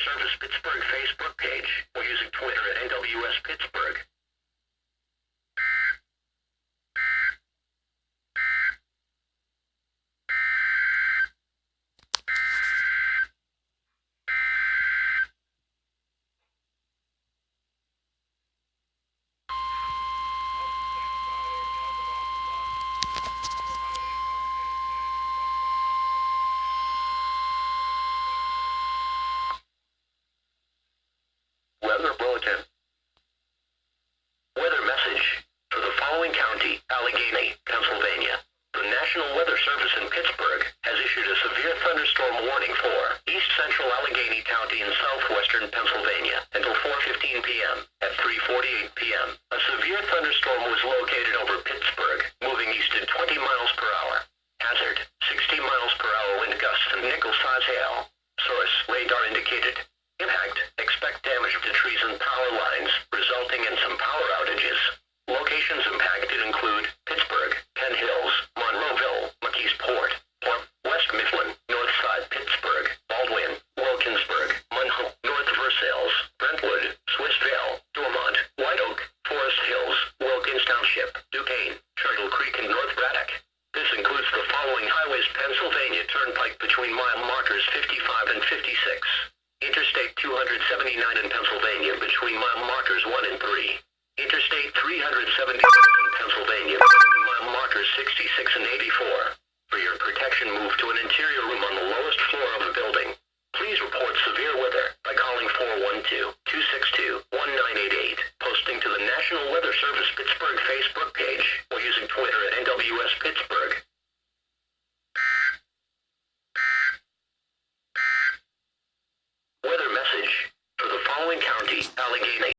Service Pittsburgh Facebook page or using Twitter at NWS Pittsburgh. Weather bulletin. Weather message for the following county: Allegheny, Pennsylvania. The National Weather Service in Pittsburgh has issued a severe thunderstorm warning for east central Allegheny County in southwestern Pennsylvania until 4:15 p.m. At 3:48 p.m., a severe thunderstorm was located over Pittsburgh, moving east at 20 miles per hour. Hazard: 60 miles per hour wind gusts and nickel-size hail. Source: radar indicated. Impact: expect damage to trees and power lines, resulting in some power outages. Locations impacted include Pittsburgh, Penn Hills, Monroeville, McKeesport, West Mifflin, Northside Pittsburgh, Baldwin, Wilkinsburg, Munhall, North Versailles, Brentwood, Swissvale, Dormont, White Oak, Forest Hills, Wilkins Township, Duquesne, Turtle Creek, and North Braddock. This includes the following highways: Pennsylvania Turnpike between mile markers 55 and 56. Interstate 279 in Pennsylvania between mile markers 1 and 3. Interstate 376 in Pennsylvania between mile markers 66 and 84. For your protection, move to an interior room on the lowest floor of the building. Please report severe weather by calling 412-262-1988, posting to the National Weather Service Pittsburgh Facebook page, or using Twitter at NWS Pittsburgh. Weather message for the following county: Allegheny.